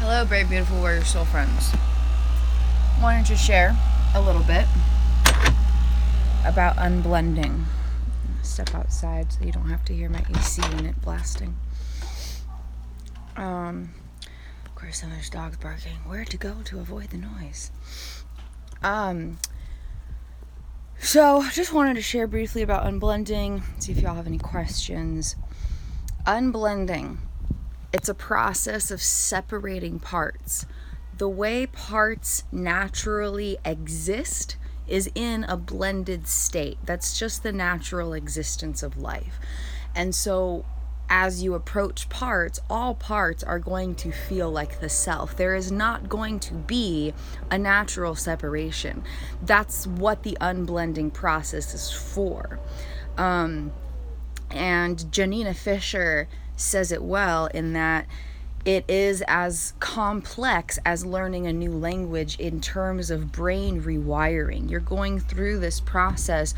Hello, brave, beautiful warrior soul friends. Wanted to share a little bit about unblending. Step outside so you don't have to hear my AC unit blasting. Of course, then there's dogs barking. Where to go to avoid the noise? So just wanted to share briefly about unblending. See if y'all have any questions. Unblending. It's a process of separating parts. The way parts naturally exist is in a blended state. That's just the natural existence of life. And so as you approach parts, all parts are going to feel like the self. There is not going to be a natural separation. That's what the unblending process is for. And Janina Fisher says it well in that it is as complex as learning a new language in terms of brain rewiring. You're going through this process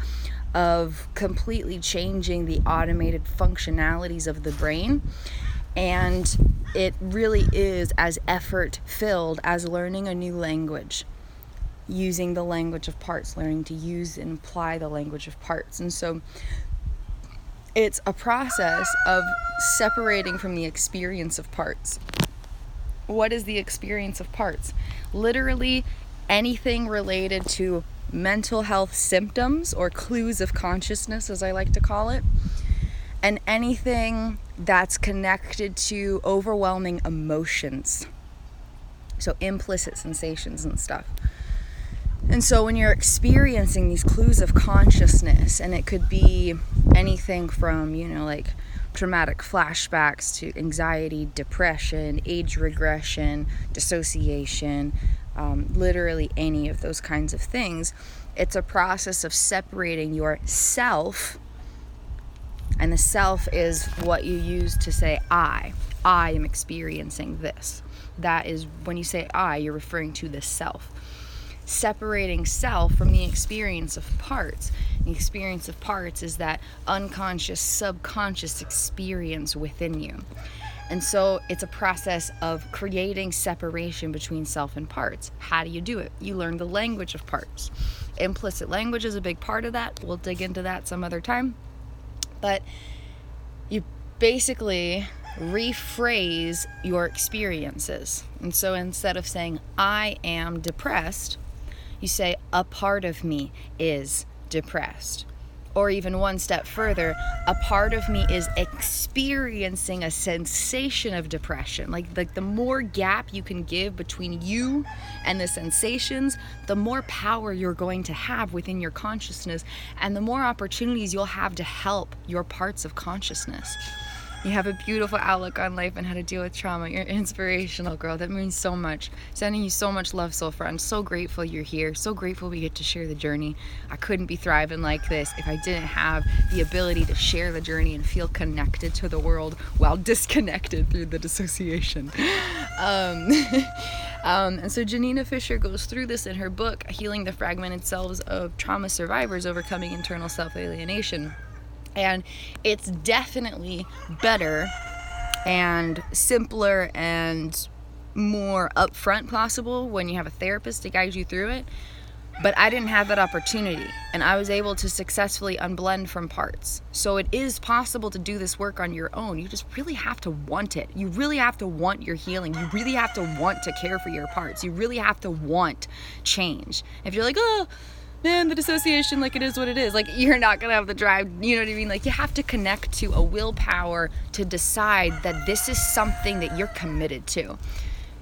of completely changing the automated functionalities of the brain, and it really is as effort filled as learning a new language, using the language of parts, learning to use and apply the language of parts. And so it's a process of separating from the experience of parts. What is the experience of parts? Literally anything related to mental health symptoms or clues of consciousness, as I like to call it, and anything that's connected to overwhelming emotions. So implicit sensations and stuff. And so when you're experiencing these clues of consciousness, and it could be anything from, like traumatic flashbacks to anxiety, depression, age regression, dissociation, literally any of those kinds of things, it's a process of separating your self, and the self is what you use to say, I am experiencing this. That is, when you say I, you're referring to the self. Separating self from the experience of parts. The experience of parts is that unconscious, subconscious experience within you. And so it's a process of creating separation between self and parts. How do you do it? You learn the language of parts. Implicit language is a big part of that. We'll dig into that some other time. But you basically rephrase your experiences. And so instead of saying, I am depressed, you say, a part of me is depressed. Or even one step further, a part of me is experiencing a sensation of depression. Like the more gap you can give between you and the sensations, the more power you're going to have within your consciousness, and the more opportunities you'll have to help your parts of consciousness. You have a beautiful outlook on life and how to deal with trauma. You're inspirational, girl. That means so much. Sending you so much love, soul friend. So grateful you're here. So grateful we get to share the journey. I couldn't be thriving like this if I didn't have the ability to share the journey and feel connected to the world while disconnected through the dissociation. And so Janina Fisher goes through this in her book, Healing the Fragmented Selves of Trauma Survivors, Overcoming Internal Self-Alienation. And it's definitely better and simpler and more upfront possible when you have a therapist to guide you through it. But I didn't have that opportunity, and I was able to successfully unblend from parts. So it is possible to do this work on your own. You just really have to want it. You really have to want your healing. You really have to want to care for your parts. You really have to want change. If you're like, oh, man, the dissociation, like, it is what it is. Like, you're not gonna have the drive, you know what I mean? Like, you have to connect to a willpower to decide that this is something that you're committed to.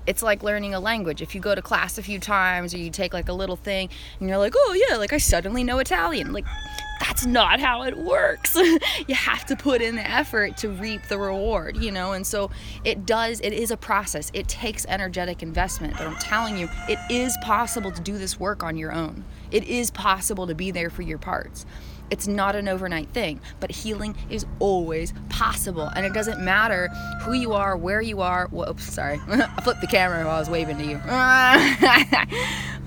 It's like learning a language. If you go to class a few times, or you take like a little thing and you're like, oh yeah, like I suddenly know Italian. Like, that's not how it works. You have to put in the effort to reap the reward, and so it is a process. It takes energetic investment, but I'm telling you, it is possible to do this work on your own. It is possible to be there for your parts. It's not an overnight thing, but healing is always possible. And it doesn't matter who you are, where you are. Whoops, sorry. I flipped the camera while I was waving to you.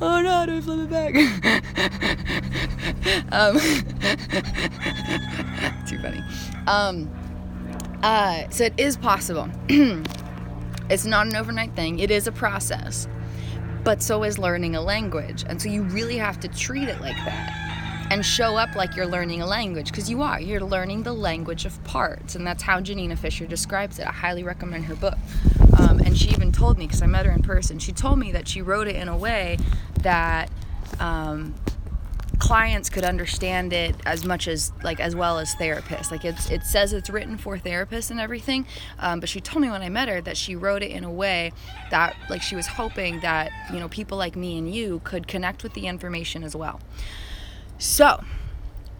Oh no, do I flip it back? Too funny. So it is possible. It's not an overnight thing. It is a process. But so is learning a language. And so you really have to treat it like that and show up like you're learning a language, because you are. You're learning the language of parts. And that's how Janina Fisher describes it. I highly recommend her book. And she even told me, because I met her in person, she told me that she wrote it in a way that clients could understand it as well as therapists. Like it says it's written for therapists and everything, but she told me when I met her that she wrote it in a way that, like, she was hoping that, you know, people like me and you could connect with the information as well. So,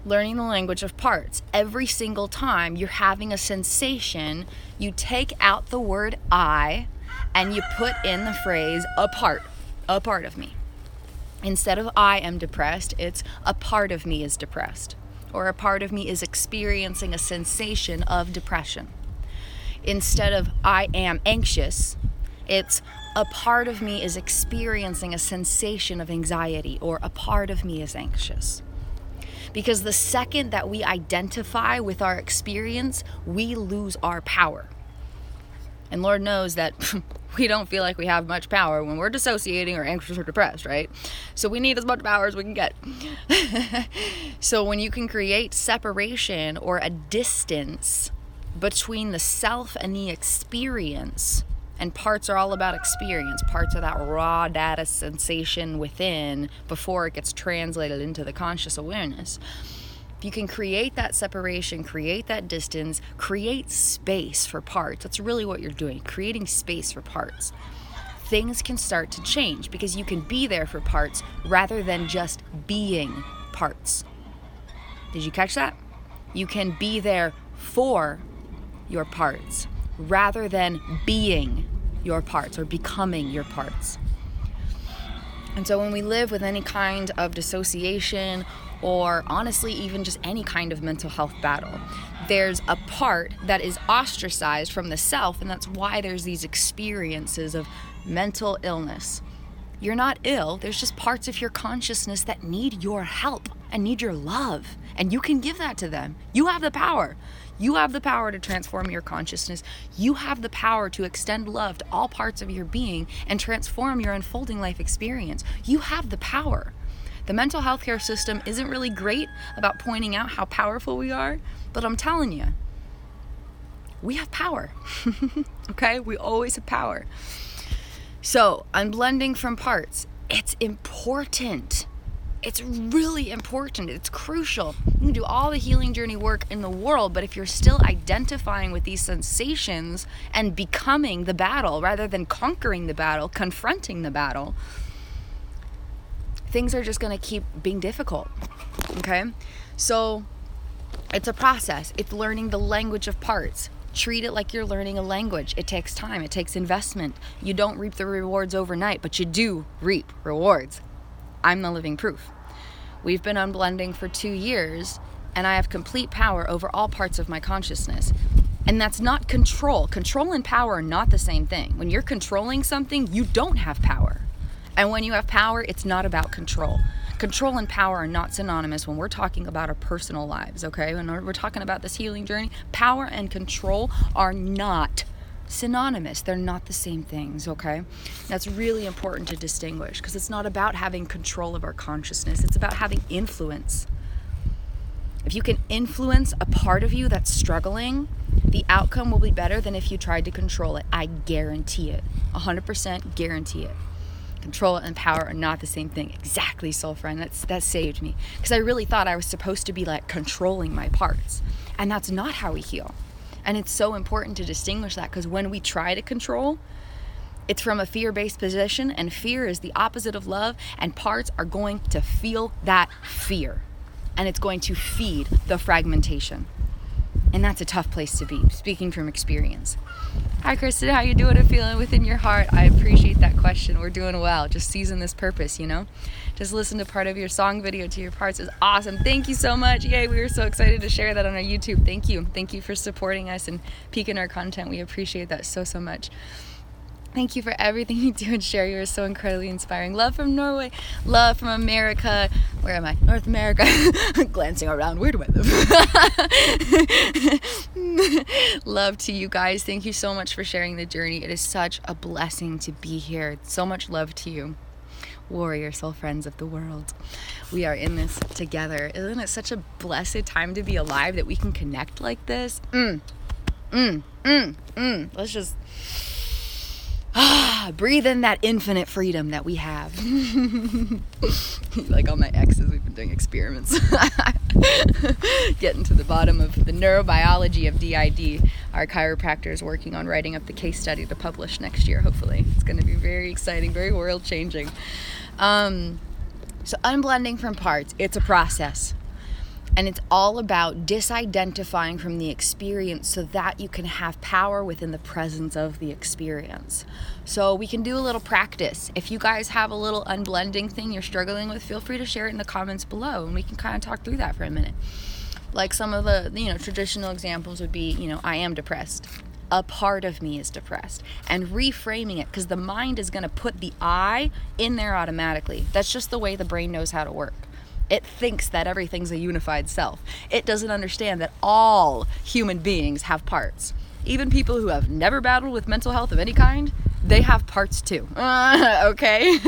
learning the language of parts. Every single time you're having a sensation, you take out the word I and you put in the phrase a part of me. Instead of I am depressed, it's a part of me is depressed, or a part of me is experiencing a sensation of depression. Instead of I am anxious, it's a part of me is experiencing a sensation of anxiety, or a part of me is anxious. Because the second that we identify with our experience, we lose our power. And Lord knows that we don't feel like we have much power when we're dissociating or anxious or depressed, right? So we need as much power as we can get. So when you can create separation or a distance between the self and the experience, and parts are all about experience. Parts are that raw data sensation within before it gets translated into the conscious awareness. If you can create that separation, create that distance, create space for parts. That's really what you're doing, creating space for parts. Things can start to change because you can be there for parts rather than just being parts. Did you catch that? You can be there for your parts rather than being your parts or becoming your parts. And so when we live with any kind of dissociation, or honestly even just any kind of mental health battle, there's a part that is ostracized from the self, and that's why there's these experiences of mental illness. You're not ill, there's just parts of your consciousness that need your help and need your love, and you can give that to them. You have the power. You have the power to transform your consciousness. You have the power to extend love to all parts of your being and transform your unfolding life experience. You have the power. The mental health care system isn't really great about pointing out how powerful we are, but I'm telling you, we have power. Okay? We always have power. So, unblending from parts, it's important. It's really important. It's crucial. You can do all the healing journey work in the world, but if you're still identifying with these sensations and becoming the battle rather than conquering the battle, confronting the battle, things are just going to keep being difficult. Okay? So it's a process. It's learning the language of parts. Treat it like you're learning a language. It takes time. It takes investment. You don't reap the rewards overnight, but you do reap rewards. I'm the living proof. We've been unblending for 2 years, and I have complete power over all parts of my consciousness. And that's not control. Control and power are not the same thing. When you're controlling something, you don't have power. And when you have power, it's not about control. Control and power are not synonymous when we're talking about our personal lives, okay? When we're talking about this healing journey, power and control are not synonymous. They're not the same things, okay? That's really important to distinguish, because it's not about having control of our consciousness. It's about having influence. If you can influence a part of you that's struggling, the outcome will be better than if you tried to control it. I guarantee it. 100% guarantee it. Control and power are not the same thing. Exactly, soul friend. That saved me. Because I really thought I was supposed to be like controlling my parts. And that's not how we heal. And it's so important to distinguish that, because when we try to control, it's from a fear-based position, and fear is the opposite of love, and parts are going to feel that fear. And it's going to feed the fragmentation. And that's a tough place to be, speaking from experience. Hi, Kristen. How you doing and feeling within your heart? I appreciate that question. We're doing well. Just seizing this purpose, you know? Just listen to part of your song video to your parts is awesome. Thank you so much. Yay, we were so excited to share that on our YouTube. Thank you. Thank you for supporting us and peeking our content. We appreciate that so much. Thank you for everything you do and share. You are so incredibly inspiring. Love from Norway. Love from America. Where am I? North America. Glancing around. Where do I live? Love to you guys. Thank you so much for sharing the journey. It is such a blessing to be here. So much love to you. Warrior soul friends of the world. We are in this together. Isn't it such a blessed time to be alive that we can connect like this? Let's just breathe in that infinite freedom that we have. Like all my exes, we've been doing experiments. Getting to the bottom of the neurobiology of DID. Our chiropractor is working on writing up the case study to publish next year, hopefully. It's going to be very exciting, very world-changing. So unblending from parts, it's a process. And it's all about disidentifying from the experience so that you can have power within the presence of the experience. So we can do a little practice. If you guys have a little unblending thing you're struggling with, feel free to share it in the comments below, and we can kind of talk through that for a minute. Like some of the, traditional examples would be, I am depressed. A part of me is depressed. And reframing it, because the mind is going to put the I in there automatically. That's just the way the brain knows how to work. It thinks that everything's a unified self. It doesn't understand that all human beings have parts. Even people who have never battled with mental health of any kind, they have parts too. Okay?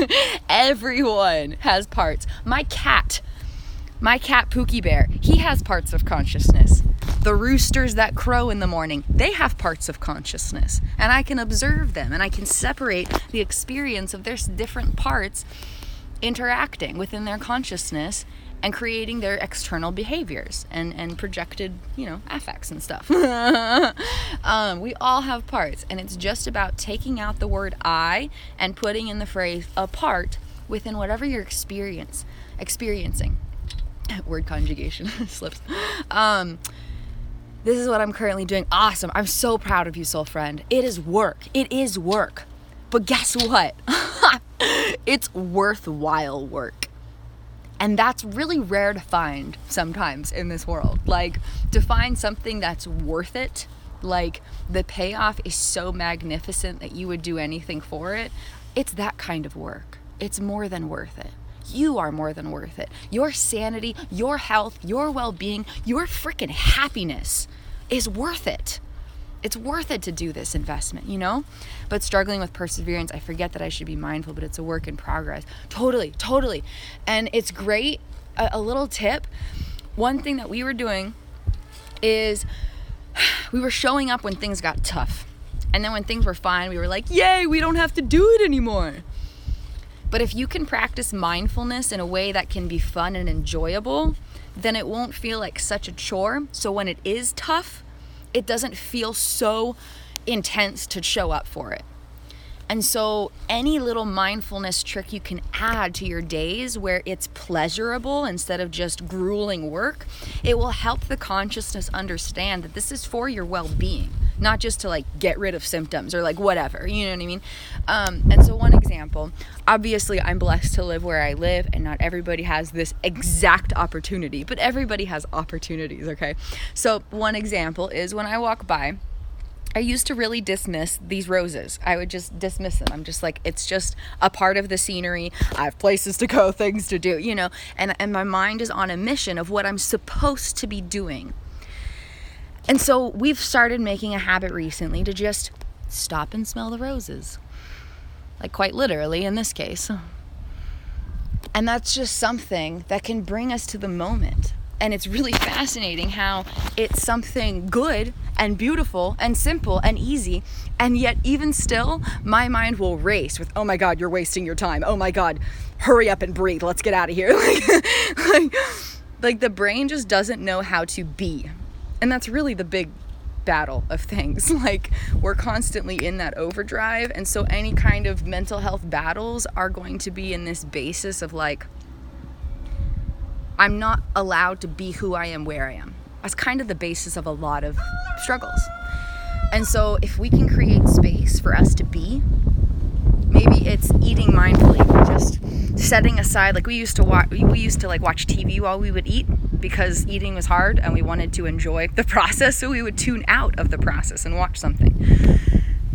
Everyone has parts. My cat Pookie Bear, he has parts of consciousness. The roosters that crow in the morning, they have parts of consciousness. And I can observe them, and I can separate the experience of their different parts interacting within their consciousness and creating their external behaviors and projected, affects and stuff. We all have parts, and it's just about taking out the word I and putting in the phrase a part within whatever you're experiencing. Word conjugation slips. This is what I'm currently doing. Awesome. I'm so proud of you, soul friend. It is work. But guess what? It's worthwhile work. And that's really rare to find sometimes in this world. Like, to find something that's worth it, like the payoff is so magnificent that you would do anything for it. It's that kind of work. It's more than worth it. You are more than worth it. Your sanity, your health, your well-being, your freaking happiness is worth it. It's worth it to do this investment, But struggling with perseverance, I forget that I should be mindful, but it's a work in progress. Totally. And it's great. A little tip. One thing that we were doing is we were showing up when things got tough. And then when things were fine, we were like, yay, we don't have to do it anymore. But if you can practice mindfulness in a way that can be fun and enjoyable, then it won't feel like such a chore. So when it is tough, it doesn't feel so intense to show up for it. And so any little mindfulness trick you can add to your days where it's pleasurable instead of just grueling work, it will help the consciousness understand that this is for your well-being, not just to get rid of symptoms or whatever, you know what I mean? And so one example, obviously I'm blessed to live where I live, and not everybody has this exact opportunity, but everybody has opportunities, okay? So one example is when I walk by, I used to really dismiss these roses. I would just dismiss them. I'm just like, it's just a part of the scenery. I have places to go, things to do, and my mind is on a mission of what I'm supposed to be doing. And so we've started making a habit recently to just stop and smell the roses. Quite literally in this case. And that's just something that can bring us to the moment. And it's really fascinating how it's something good and beautiful and simple and easy, and yet even still, my mind will race with, oh my God, you're wasting your time. Oh my God, hurry up and breathe. Let's get out of here. Like the brain just doesn't know how to be. And that's really the big battle of things. We're constantly in that overdrive. And so any kind of mental health battles are going to be in this basis of I'm not allowed to be who I am where I am. That's kind of the basis of a lot of struggles. And so if we can create space for us to be, maybe it's eating mindfully, just setting aside, we used to watch TV while we would eat because eating was hard and we wanted to enjoy the process, so we would tune out of the process and watch something.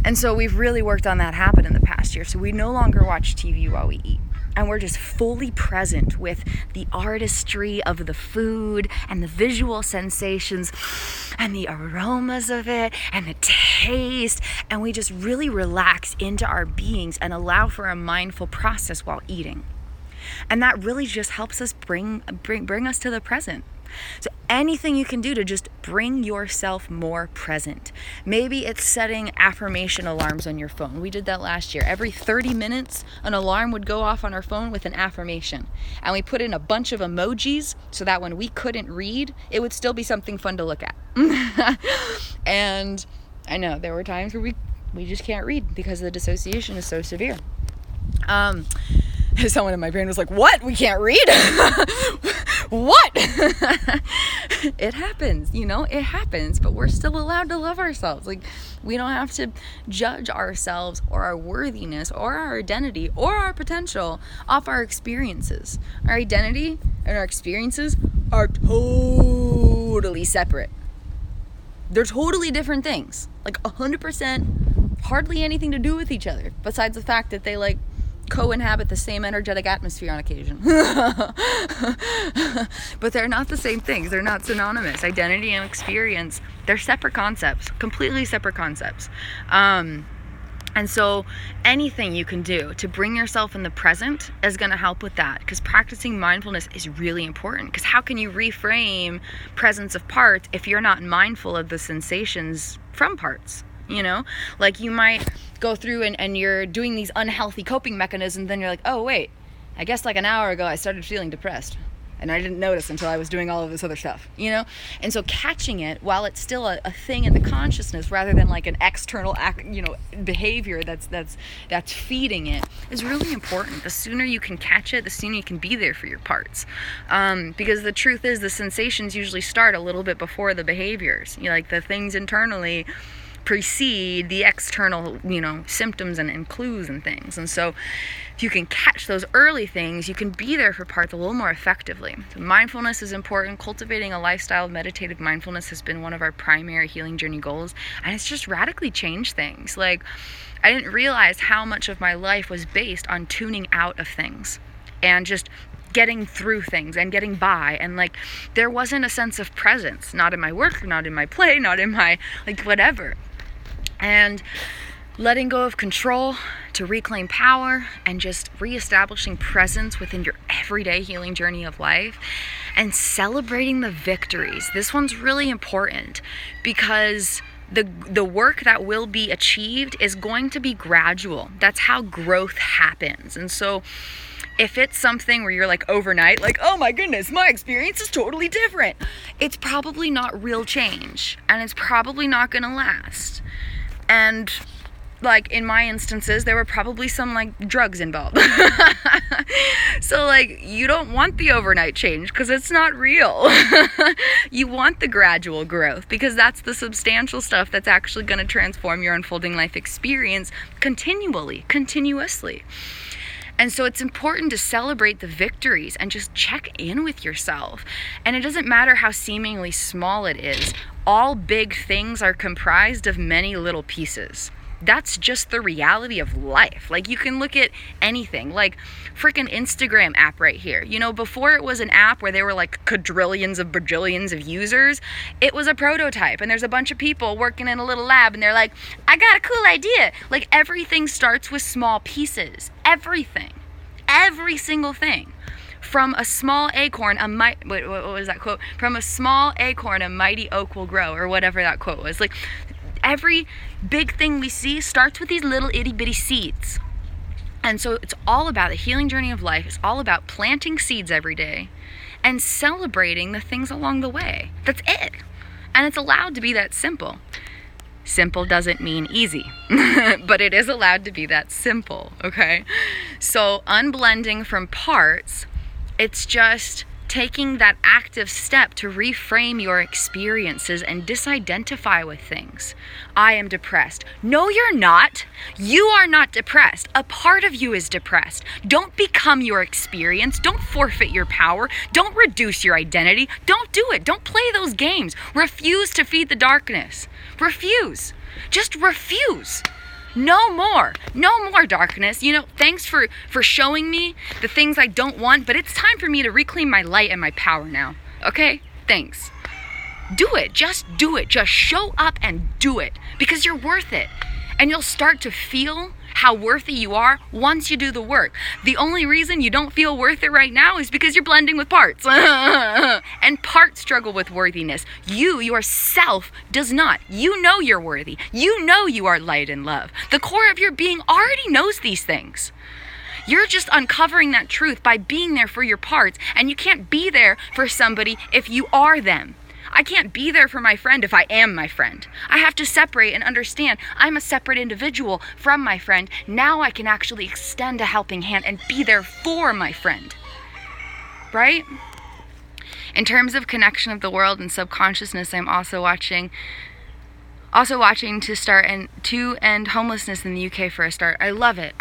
And so we've really worked on that habit in the past year. So we no longer watch TV while we eat. And we're just fully present with the artistry of the food and the visual sensations and the aromas of it and the taste. And we just really relax into our beings and allow for a mindful process while eating. And that really just helps us bring us to the present. So anything you can do to just bring yourself more present. Maybe it's setting affirmation alarms on your phone. We did that last year. Every 30 minutes, an alarm would go off on our phone with an affirmation. And we put in a bunch of emojis so that when we couldn't read, it would still be something fun to look at. And I know there were times where we just can't read because the dissociation is so severe. Someone in my brain was like, what? We can't read? What? It happens, it happens, but we're still allowed to love ourselves. Like, we don't have to judge ourselves or our worthiness or our identity or our potential off our experiences. Our identity and our experiences are totally separate. They're totally different things. Like 100%, hardly anything to do with each other, besides the fact that they co-inhabit the same energetic atmosphere on occasion. But they're not the same things. They're not synonymous. Identity and experience, they're separate concepts, completely separate concepts. And so anything you can do to bring yourself in the present is going to help with that, because practicing mindfulness is really important. Because how can you reframe presence of parts if you're not mindful of the sensations from parts? Like you might go through and you're doing these unhealthy coping mechanisms, then you're like, oh wait, I guess like an hour ago I started feeling depressed and I didn't notice until I was doing all of this other stuff, and so catching it while it's still a thing in the consciousness rather than like an external behavior that's feeding it is really important. The sooner you can catch it, the sooner you can be there for your parts, because the truth is the sensations usually start a little bit before the behaviors. Like the things internally precede the external, symptoms and clues and things. And so if you can catch those early things, you can be there for parts a little more effectively. So mindfulness is important. Cultivating a lifestyle of meditative mindfulness has been one of our primary healing journey goals. And it's just radically changed things. Like, I didn't realize how much of my life was based on tuning out of things and just getting through things and getting by, and there wasn't a sense of presence, not in my work, not in my play, not in my whatever. And letting go of control to reclaim power and just reestablishing presence within your everyday healing journey of life, and celebrating the victories. This one's really important because the work that will be achieved is going to be gradual. That's how growth happens. And so if it's something where you're overnight, oh my goodness, my experience is totally different, it's probably not real change, and it's probably not going to last. And in my instances, there were probably some drugs involved. So you don't want the overnight change because it's not real. You want the gradual growth because that's the substantial stuff that's actually going to transform your unfolding life experience continuously. And so it's important to celebrate the victories and just check in with yourself. And it doesn't matter how seemingly small it is. All big things are comprised of many little pieces. That's just the reality of life. You can look at anything, freaking Instagram app right here. Before it was an app where there were quadrillions of bajillions of users, it was a prototype, and there's a bunch of people working in a little lab, and they're like, I got a cool idea. Everything starts with small pieces. Everything. Every single thing. From a small acorn, what was that quote? From a small acorn, a mighty oak will grow, or whatever that quote was. Every big thing we see starts with these little itty bitty seeds. And so it's all about the healing journey of life. It's all about planting seeds every day and celebrating the things along the way. That's it. And it's allowed to be that simple. Simple doesn't mean easy, but it is allowed to be that simple, okay? So unblending from parts, it's just taking that active step to reframe your experiences and disidentify with things. I am depressed. No, you're not. You are not depressed. A part of you is depressed. Don't become your experience. Don't forfeit your power. Don't reduce your identity. Don't do it. Don't play those games. Refuse to feed the darkness. Refuse. Just refuse. No more darkness. Thanks for showing me the things I don't want, but it's time for me to reclaim my light and my power now. Okay? Thanks. Do it. Just do it. Just show up and do it, because you're worth it. And you'll start to feel how worthy you are once you do the work. The only reason you don't feel worth it right now is because you're blending with parts. And parts struggle with worthiness. You, yourself, does not. You know you're worthy. You know you are light and love. The core of your being already knows these things. You're just uncovering that truth by being there for your parts, and you can't be there for somebody if you are them. I can't be there for my friend if I am my friend. I have to separate and understand I'm a separate individual from my friend. Now I can actually extend a helping hand and be there for my friend. Right? In terms of connection of the world and subconsciousness, I'm also watching to end homelessness in the UK for a start. I love it.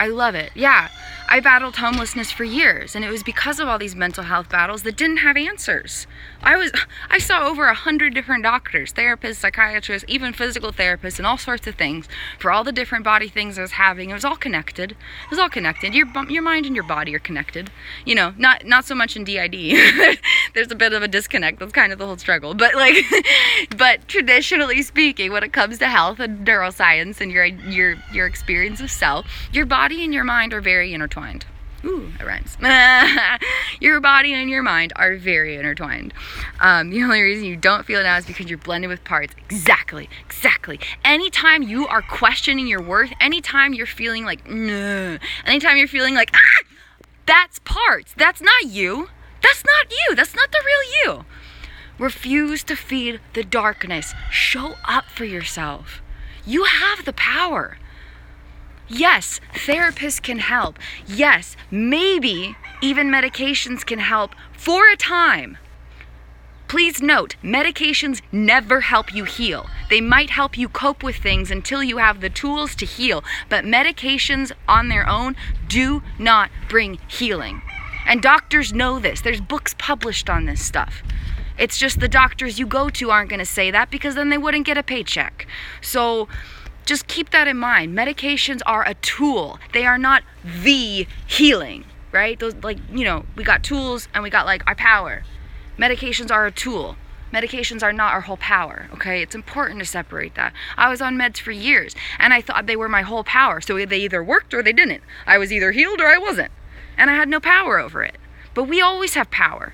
Yeah. I battled homelessness for years, and it was because of all these mental health battles that didn't have answers. I saw over 100 different doctors, therapists, psychiatrists, even physical therapists, and all sorts of things for all the different body things I was having. It was all connected. Your mind and your body are connected. Not so much in DID. There's a bit of a disconnect. That's kind of the whole struggle. But traditionally speaking, when it comes to health and neuroscience and your experience of self, your body and your mind are very intertwined. Ooh, that rhymes. Your body and your mind are very intertwined. The only reason you don't feel it now is because you're blended with parts. Exactly. Anytime you are questioning your worth, anytime you're feeling like, anytime you're feeling like, that's parts. That's not you. That's not you. That's not the real you. Refuse to feed the darkness. Show up for yourself. You have the power. Yes, therapists can help. Yes, maybe even medications can help for a time. Please note, medications never help you heal. They might help you cope with things until you have the tools to heal, but medications on their own do not bring healing. And doctors know this. There's books published on this stuff. It's just the doctors you go to aren't going to say that, because then they wouldn't get a paycheck. So just keep that in mind. Medications are a tool. They are not the healing, right? Those, we got tools and we got our power. Medications are a tool. Medications are not our whole power, okay? It's important to separate that. I was on meds for years, and I thought they were my whole power. So they either worked or they didn't. I was either healed or I wasn't. And I had no power over it. But we always have power.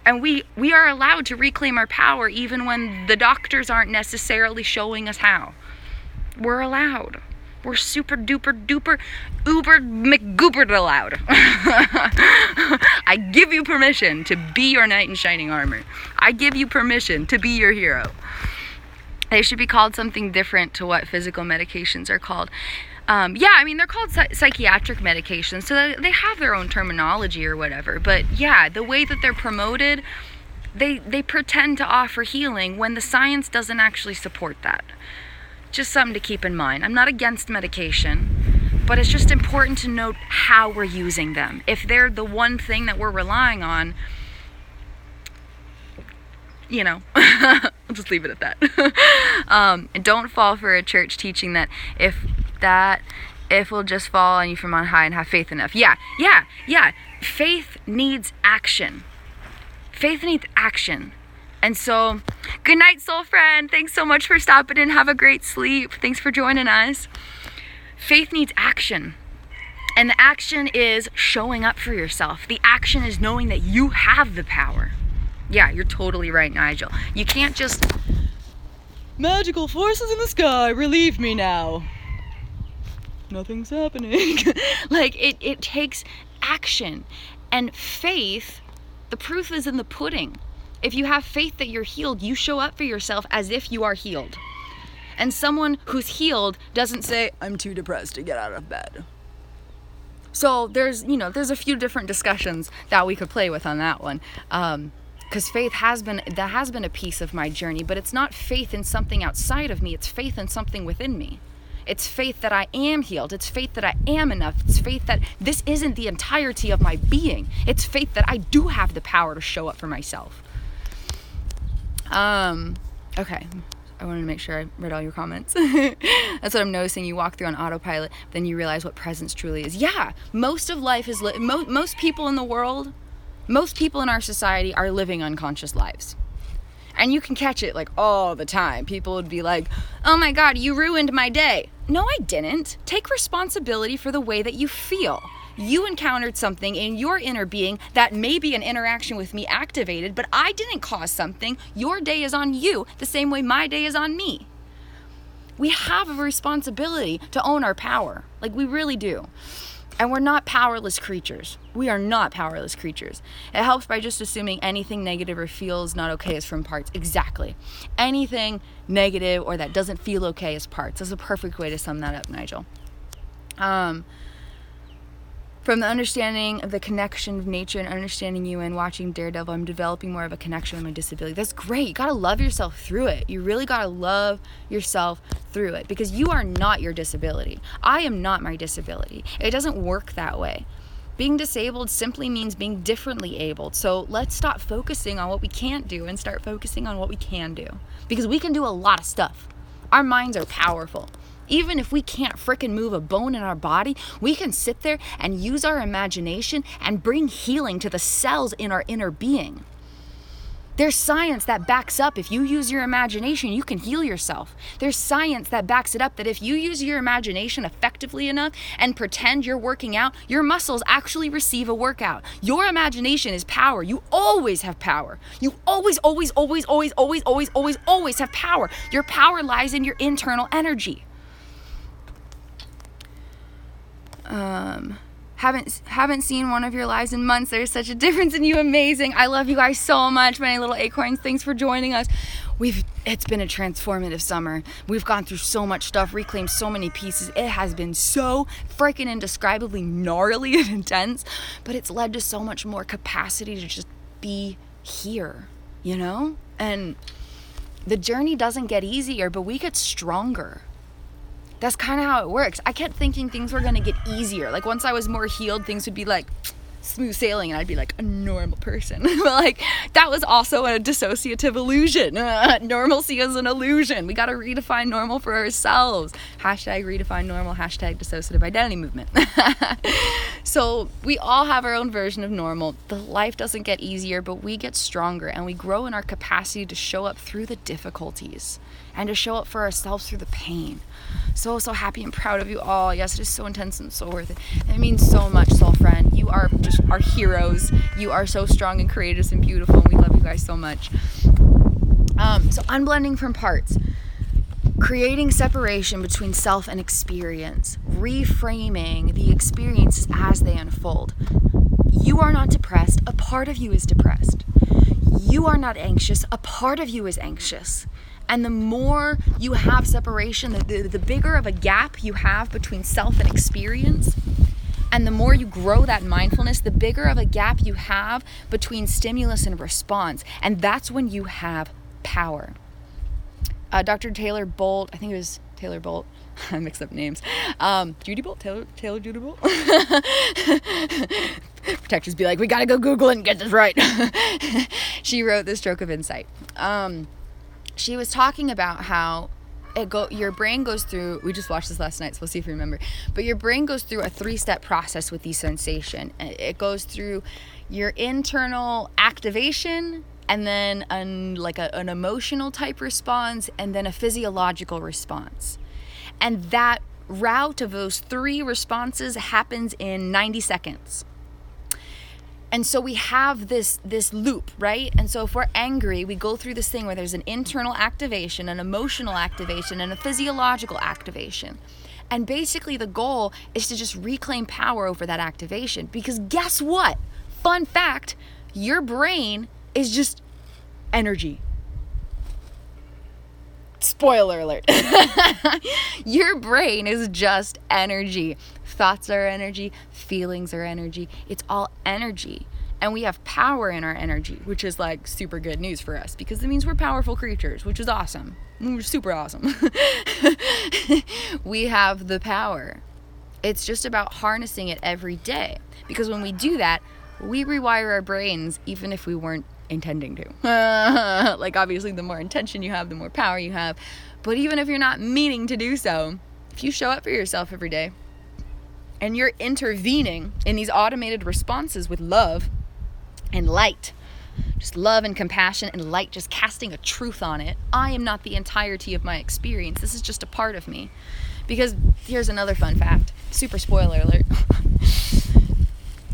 And we are allowed to reclaim our power even when the doctors aren't necessarily showing us how. We're allowed. We're super duper duper uber McGoopered allowed. I give you permission to be your knight in shining armor. I give you permission to be your hero. They should be called something different to what physical medications are called. They're called psychiatric medications, so they have their own terminology or whatever. But yeah, the way that they're promoted, they pretend to offer healing when the science doesn't actually support that. Just something to keep in mind. I'm not against medication, but it's just important to note how we're using them. If they're the one thing that we're relying on, I'll just leave it at that. And don't fall for a church teaching that if we'll just fall on you from on high and have faith enough. Yeah. Faith needs action. Faith needs action. And so, good night, soul friend. Thanks so much for stopping in. Have a great sleep. Thanks for joining us. Faith needs action. And the action is showing up for yourself. The action is knowing that you have the power. Yeah, you're totally right, Nigel. You can't just, magical forces in the sky, relieve me now. Nothing's happening. It takes action. And faith, the proof is in the pudding. If you have faith that you're healed, you show up for yourself as if you are healed. And someone who's healed doesn't say, I'm too depressed to get out of bed. So there's a few different discussions that we could play with on that one. Because faith has been a piece of my journey, but it's not faith in something outside of me. It's faith in something within me. It's faith that I am healed. It's faith that I am enough. It's faith that this isn't the entirety of my being. It's faith that I do have the power to show up for myself. Okay. I wanted to make sure I read all your comments. That's what I'm noticing. You walk through on autopilot, then you realize what presence truly is. Yeah, most of life is, most people in the world, most people in our society are living unconscious lives. And you can catch it like all the time. People would be like, oh my God, you ruined my day. No, I didn't. Take responsibility for the way that you feel. You encountered something in your inner being that may be an interaction with me activated, but I didn't cause something. Your day is on you the same way my day is on me. We have a responsibility to own our power. Like, we really do. And we're not powerless creatures. We are not powerless creatures. It helps by just assuming anything negative or feels not okay is from parts. Exactly. Anything negative or that doesn't feel okay is parts. That's a perfect way to sum that up, Nigel. From the understanding of the connection of nature and understanding you and watching Daredevil, I'm developing more of a connection with my disability. That's great. You gotta love yourself through it. You really gotta love yourself through it, because you are not your disability. I am not my disability. It doesn't work that way. Being disabled simply means being differently abled. So let's stop focusing on what we can't do and start focusing on what we can do, because we can do a lot of stuff. Our minds are powerful. Even if we can't frickin' move a bone in our body, we can sit there and use our imagination and bring healing to the cells in our inner being. There's science that backs up if you use your imagination, you can heal yourself. There's science that backs it up that if you use your imagination effectively enough and pretend you're working out, your muscles actually receive a workout. Your imagination is power. You always have power. You always have power. Your power lies in your internal energy. Haven't seen one of your lives in months. There's such a difference in you. Amazing. I love you guys so much. My little acorns, thanks for joining us. It's been a transformative summer. We've gone through so much stuff, reclaimed so many pieces. It has been so freaking indescribably gnarly and intense, but it's led to so much more capacity to just be here, you know? And the journey doesn't get easier, but we get stronger. That's kind of how it works. I kept thinking things were going to get easier. Like, once I was more healed, things would be like smooth sailing and I'd be like a normal person. But like, that was also a dissociative illusion. Normalcy is an illusion. We got to redefine normal for ourselves. Hashtag redefine normal, hashtag dissociative identity movement. So we all have our own version of normal. The life doesn't get easier, but we get stronger and we grow in our capacity to show up through the difficulties and to show up for ourselves through the pain. So happy and proud of you all. Yes, it is so intense and so worth it. It means so much, soul friend. You are just our heroes. You are so strong and courageous and beautiful, and we love you guys so much. So unblending from parts. Creating separation between self and experience. Reframing the experiences as they unfold. You are not depressed. A part of you is depressed. You are not anxious. A part of you is anxious. And the more you have separation, the bigger of a gap you have between self and experience, and the more you grow that mindfulness, the bigger of a gap you have between stimulus and response. And that's when you have power. Dr. Taylor Bolt, I think it was Taylor Bolt. I mixed up names. Judy Bolt? Taylor Judy Bolt? Protectors be like, we gotta go Google it and get this right. She wrote The Stroke of Insight. She was talking about how your brain goes through, we just watched this last night, so we'll see if you remember, but your brain goes through a 3-step process with desensation. It goes through your internal activation, and then an emotional type response, and then a physiological response. And that route of those 3 responses happens in 90 seconds. And so we have this loop, right? And so if we're angry, we go through this thing where there's an internal activation, an emotional activation, and a physiological activation. And basically the goal is to just reclaim power over that activation. Because guess what? Fun fact, your brain is just energy. Spoiler alert. Your brain is just energy. Thoughts are energy. Feelings are energy. It's all energy. And we have power in our energy, which is like super good news for us because it means we're powerful creatures, which is awesome. We're super awesome. We have the power. It's just about harnessing it every day. Because when we do that, we rewire our brains even if we weren't intending to. Like, obviously, the more intention you have, the more power you have. But even if you're not meaning to do so, if you show up for yourself every day and you're intervening in these automated responses with love and light, just love and compassion and light, just casting a truth on it. I am not the entirety of my experience. This is just a part of me. Because here's another fun fact, super spoiler alert.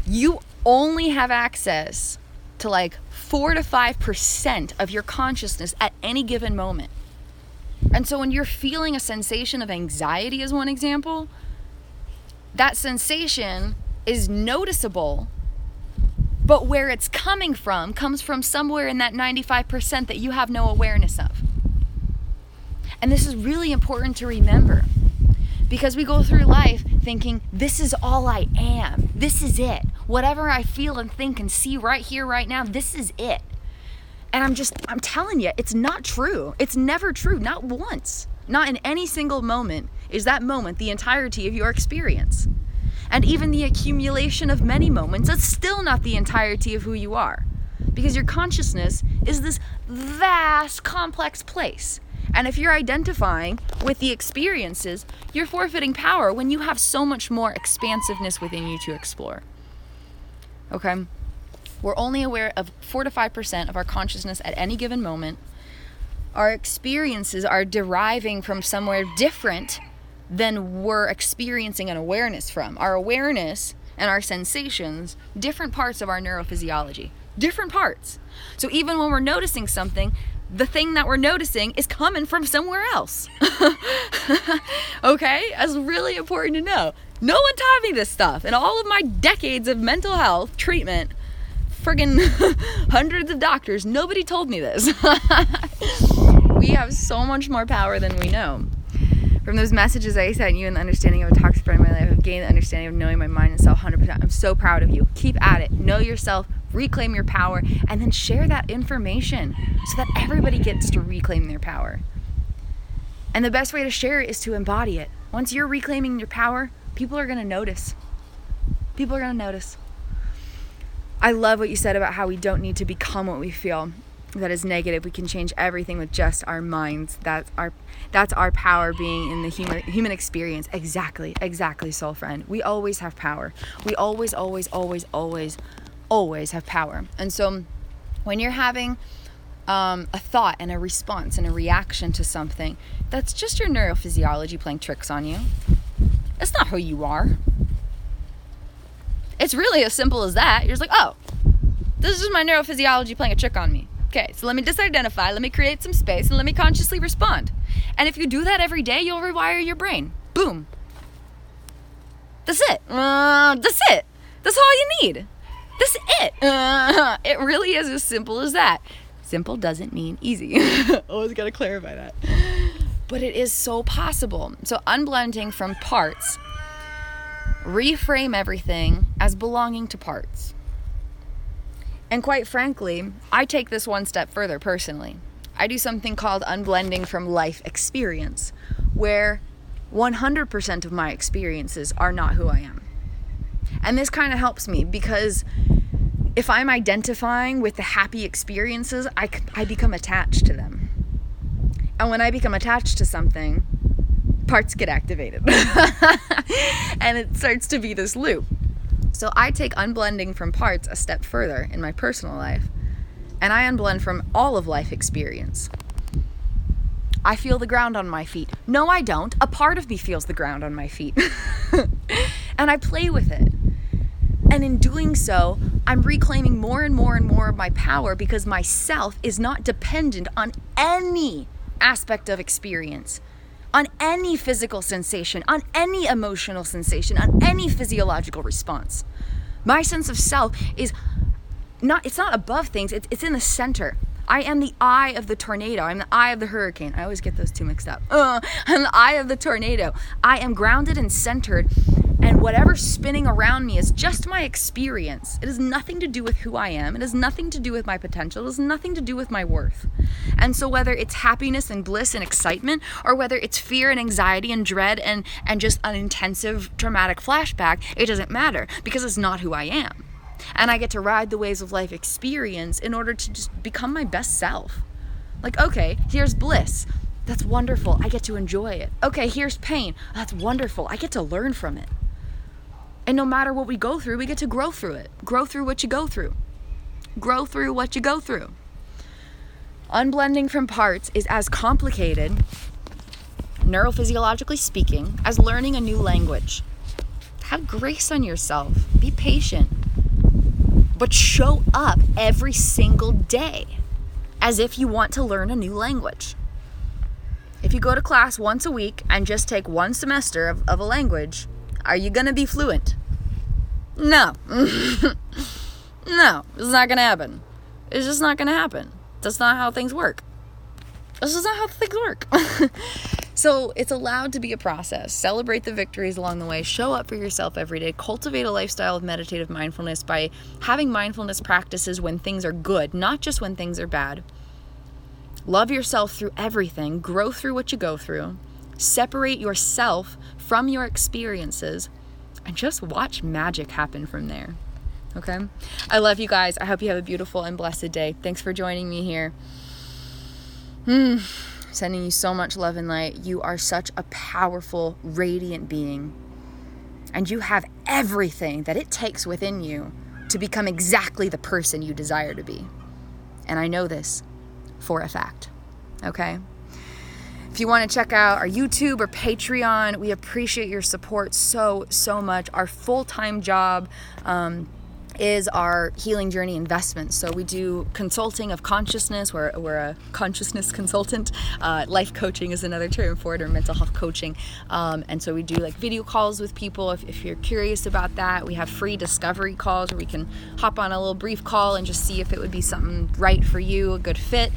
You only have access to like 4 to 5% of your consciousness at any given moment. And so when you're feeling a sensation of anxiety, as one example, that sensation is noticeable, but where it's coming from comes from somewhere in that 95% that you have no awareness of. And this is really important to remember, because we go through life thinking, this is all I am. This is it. Whatever I feel and think and see right here, right now, this is it. And I'm telling you, it's not true. It's never true. Not once. Not in any single moment is that moment the entirety of your experience. And even the accumulation of many moments, that's still not the entirety of who you are. Because your consciousness is this vast, complex place. And if you're identifying with the experiences, you're forfeiting power when you have so much more expansiveness within you to explore. Okay? We're only aware of 4 to 5% of our consciousness at any given moment. Our experiences are deriving from somewhere different than we're experiencing an awareness from. Our awareness and our sensations, different parts of our neurophysiology. Different parts. So even when we're noticing something, the thing that we're noticing is coming from somewhere else. Okay? That's really important to know. No one taught me this stuff. In all of my decades of mental health treatment, friggin' hundreds of doctors, nobody told me this. We have so much more power than we know. From those messages I sent you and the understanding of a toxic part of my life, I've gained the understanding of knowing my mind and self 100%. I'm so proud of you. Keep at it. Know yourself, reclaim your power, and then share that information so that everybody gets to reclaim their power. And the best way to share it is to embody it. Once you're reclaiming your power, people are going to notice. People are going to notice. I love what you said about how we don't need to become what we feel. That is negative. We can change everything with just our minds. That's our power being in the human experience. Exactly, soul friend. We always have power. We always have power. And so when you're having a thought and a response and a reaction to something, that's just your neurophysiology playing tricks on you. It's not who you are. It's really as simple as that. You're just like, oh, this is my neurophysiology playing a trick on me. Okay, so let me disidentify, let me create some space, and let me consciously respond. And if you do that every day, you'll rewire your brain. Boom. That's it. That's it. That's all you need. That's it. It really is as simple as that. Simple doesn't mean easy. Always got to clarify that. But it is so possible. So unblending from parts, reframe everything as belonging to parts. And quite frankly, I take this one step further personally. I do something called unblending from life experience, where 100% of my experiences are not who I am. And this kind of helps me because if I'm identifying with the happy experiences, I become attached to them. And when I become attached to something, parts get activated. And it starts to be this loop. So I take unblending from parts a step further in my personal life, and I unblend from all of life experience. I feel the ground on my feet. No, I don't. A part of me feels the ground on my feet. And I play with it. And in doing so, I'm reclaiming more and more and more of my power because myself is not dependent on any aspect of experience, on any physical sensation, on any emotional sensation, on any physiological response. My sense of self is it's not above things, it's in the center. I am the eye of the tornado. I'm the eye of the hurricane. I always get those two mixed up. I'm the eye of the tornado. I am grounded and centered, and whatever's spinning around me is just my experience. It has nothing to do with who I am. It has nothing to do with my potential. It has nothing to do with my worth. And so whether it's happiness and bliss and excitement, or whether it's fear and anxiety and dread and just an intensive traumatic flashback, it doesn't matter because it's not who I am. And I get to ride the waves of life experience in order to just become my best self. Like, okay, here's bliss. That's wonderful. I get to enjoy it. Okay, here's pain. That's wonderful. I get to learn from it. And no matter what we go through, we get to grow through it. Grow through what you go through. Grow through what you go through. Unblending from parts is as complicated, neurophysiologically speaking, as learning a new language. Have grace on yourself. Be patient. But show up every single day as if you want to learn a new language. If you go to class once a week and just take one semester of a language, are you going to be fluent? No. No, it's not going to happen. It's just not going to happen. That's not how things work. That's just not how things work. So it's allowed to be a process. Celebrate the victories along the way. Show up for yourself every day. Cultivate a lifestyle of meditative mindfulness by having mindfulness practices when things are good, not just when things are bad. Love yourself through everything. Grow through what you go through. Separate yourself from your experiences and just watch magic happen from there. Okay? I love you guys. I hope you have a beautiful and blessed day. Thanks for joining me here. Sending you so much love and light. You are such a powerful, radiant being. And you have everything that it takes within you to become exactly the person you desire to be. And I know this for a fact. Okay? If you want to check out our YouTube or Patreon, we appreciate your support so much. Our full-time job is our healing journey investment. So we do consulting of consciousness. We're a consciousness consultant. Life coaching is another term for it, or mental health coaching. And so we do like video calls with people. If you're curious about that, we have free discovery calls where we can hop on a little brief call and just see if it would be something right for you, a good fit.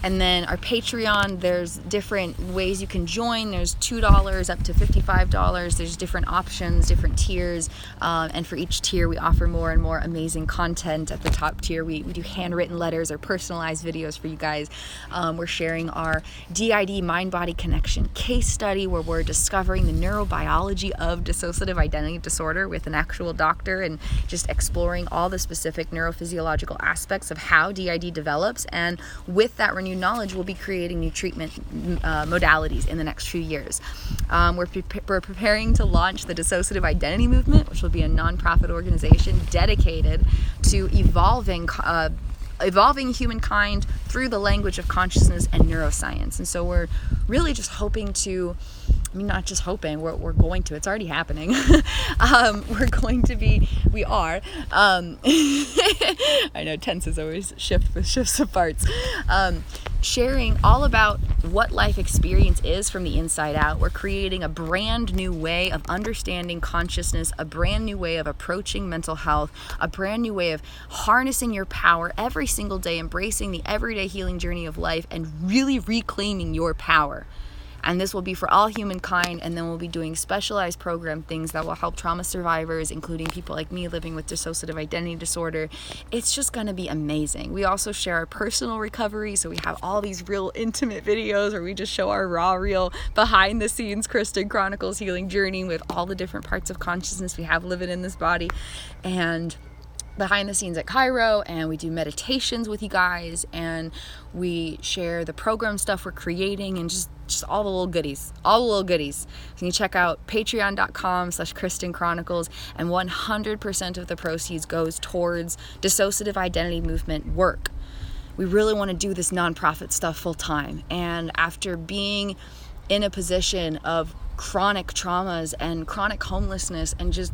And then our Patreon, there's different ways you can join. There's $2 up to $55. There's different options, different tiers. And for each tier, we offer more and more amazing content. At the top tier, we do handwritten letters or personalized videos for you guys. We're sharing our DID mind-body connection case study where we're discovering the neurobiology of dissociative identity disorder with an actual doctor and just exploring all the specific neurophysiological aspects of how DID develops. And with that renewed knowledge, we'll be creating new treatment modalities in the next few years. We're preparing to launch the Dissociative Identity Movement, which will be a nonprofit organization dedicated to evolving humankind through the language of consciousness and neuroscience. And so we're really just hoping to, not just hoping, we're going to, it's already happening. We are. I know tenses always shift with shifts of parts. Sharing all about what life experience is from the inside out. We're creating a brand new way of understanding consciousness, a brand new way of approaching mental health, a brand new way of harnessing your power every single day, embracing the everyday healing journey of life, and really reclaiming your power. And this will be for all humankind, and then we'll be doing specialized program things that will help trauma survivors, including people like me living with dissociative identity disorder. It's just going to be amazing. We also share our personal recovery, so we have all these real intimate videos where we just show our raw, real, behind-the-scenes Kristen Chronicles healing journey with all the different parts of consciousness we have living in this body. And behind the scenes at Cairo, and we do meditations with you guys, and we share the program stuff we're creating, and just all the little goodies. So you can check out patreon.com/Kristen Chronicles, and 100% of the proceeds goes towards dissociative identity movement work. We really want to do this nonprofit stuff full time, and after being in a position of chronic traumas and chronic homelessness and just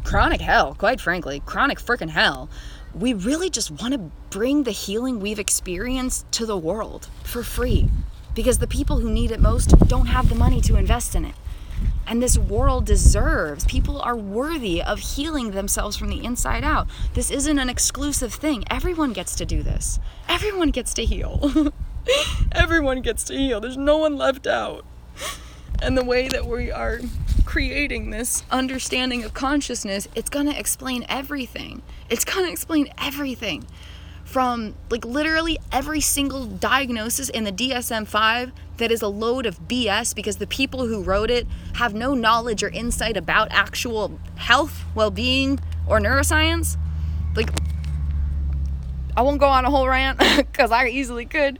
chronic hell, quite frankly, chronic freaking hell, we really just want to bring the healing we've experienced to the world for free, because the people who need it most don't have the money to invest in it. And this world deserves, people are worthy of healing themselves from the inside out. This isn't an exclusive thing. Everyone gets to do this. Everyone gets to heal. Everyone gets to heal. There's no one left out. And the way that we are creating this understanding of consciousness, it's going to explain everything. It's going to explain everything. From like literally every single diagnosis in the DSM-5 that is a load of BS, because the people who wrote it have no knowledge or insight about actual health, well-being, or neuroscience. Like, I won't go on a whole rant because I easily could.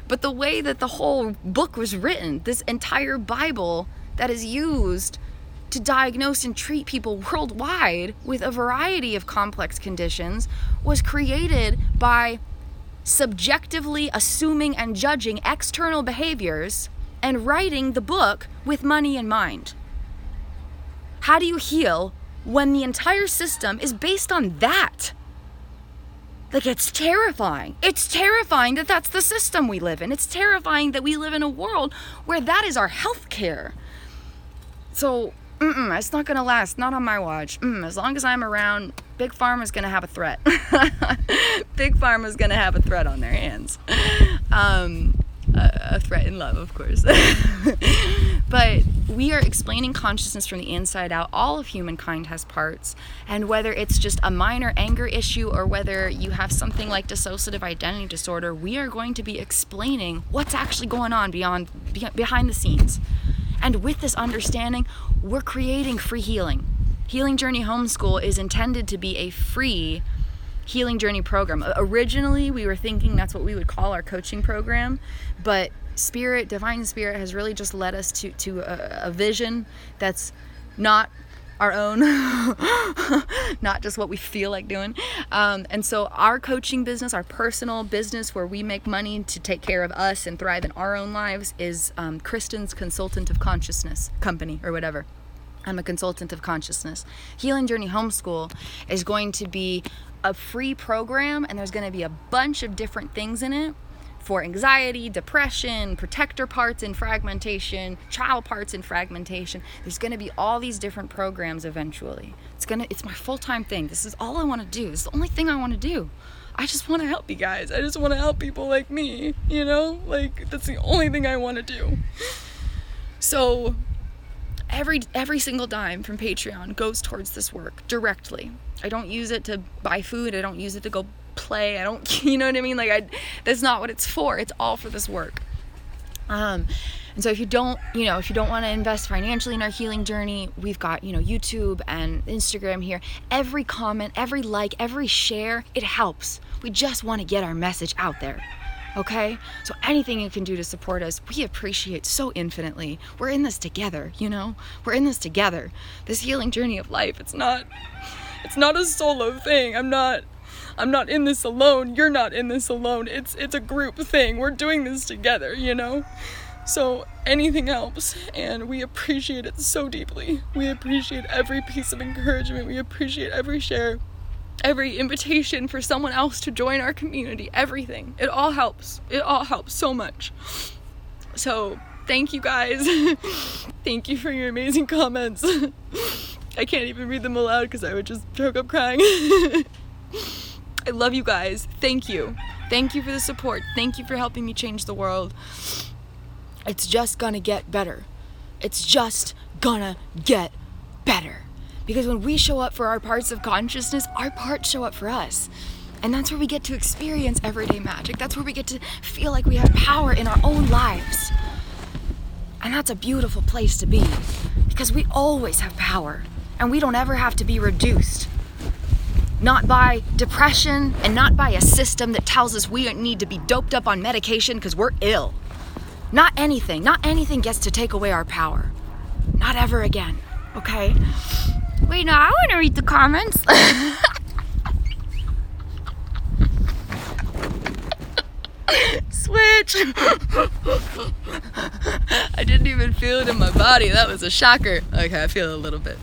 But the way that the whole book was written, this entire Bible that is used to diagnose and treat people worldwide with a variety of complex conditions, was created by subjectively assuming and judging external behaviors and writing the book with money in mind. How do you heal when the entire system is based on that? Like, it's terrifying. It's terrifying that that's the system we live in. It's terrifying that we live in a world where that is our health care. So, it's not gonna last. Not on my watch. As long as I'm around, Big Pharma's gonna have a threat. Big Pharma's gonna have a threat on their hands. A threat in love, of course. But we are explaining consciousness from the inside out. All of humankind has parts, and whether it's just a minor anger issue or whether you have something like dissociative identity disorder, we are going to be explaining what's actually going on behind the scenes. And with this understanding, we're creating free healing. Healing Journey Homeschool is intended to be a free healing journey program. Originally, we were thinking that's what we would call our coaching program, but Spirit, Divine Spirit, has really just led us to a vision that's not our own, not just what we feel like doing. And so our coaching business, our personal business where we make money to take care of us and thrive in our own lives, is Kristen's Consultant of Consciousness Company, or whatever. I'm a consultant of consciousness. Healing Journey Homeschool is going to be a free program, and there's going to be a bunch of different things in it for anxiety, depression, protector parts in fragmentation, child parts in fragmentation. There's going to be all these different programs eventually. It's my full-time thing. This is all I want to do. It's the only thing I want to do. I just want to help you guys. I just want to help people like me, Like, that's the only thing I want to do. So every single dime from Patreon goes towards this work directly. I don't use it to buy food. I don't use it to go play. I don't, you know what I mean? Like, that's not what it's for. It's all for this work. And so if you don't want to invest financially in our healing journey, we've got, YouTube and Instagram here. Every comment, every like, every share, it helps. We just want to get our message out there. Okay? So anything you can do to support us, we appreciate so infinitely. We're in this together, We're in this together. This healing journey of life, it's not a solo thing. I'm not in this alone. You're not in this alone. It's a group thing. We're doing this together, So anything helps, and we appreciate it so deeply. We appreciate every piece of encouragement. We appreciate every share, every invitation for someone else to join our community, everything. It all helps. It all helps so much. So thank you guys. Thank you for your amazing comments. I can't even read them aloud because I would just choke up crying. I love you guys. Thank you. Thank you for the support. Thank you for helping me change the world. It's just gonna get better. It's just gonna get better. Because when we show up for our parts of consciousness, our parts show up for us. And that's where we get to experience everyday magic. That's where we get to feel like we have power in our own lives. And that's a beautiful place to be. Because we always have power. And we don't ever have to be reduced. Not by depression and not by a system that tells us we need to be doped up on medication because we're ill. Not anything gets to take away our power. Not ever again, okay? Wait, no, I want to read the comments. Switch. I didn't even feel it in my body. That was a shocker. Okay, I feel it a little bit.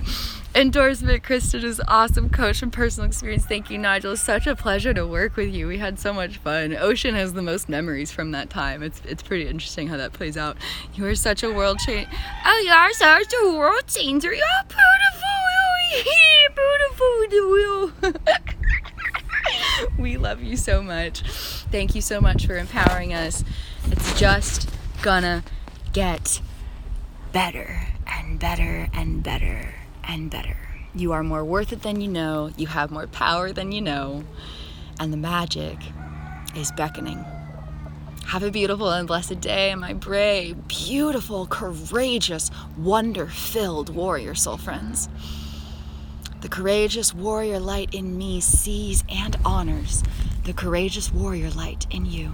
Endorsement, Kristen is an awesome coach and personal experience. Thank you, Nigel. It's such a pleasure to work with you. We had so much fun. Ocean has the most memories from that time. It's pretty interesting how that plays out. You are such a world changer. Oh, you are such a world changer. You're beautiful. We love you so much. Thank you so much for empowering us. It's just gonna get better and better and better and better. You are more worth it than you know. You have more power than you know. And the magic is beckoning. Have a beautiful and blessed day, my brave, beautiful, courageous, wonder-filled warrior soul friends. The courageous warrior light in me sees and honors the courageous warrior light in you.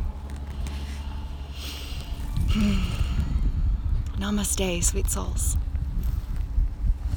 Namaste, sweet souls.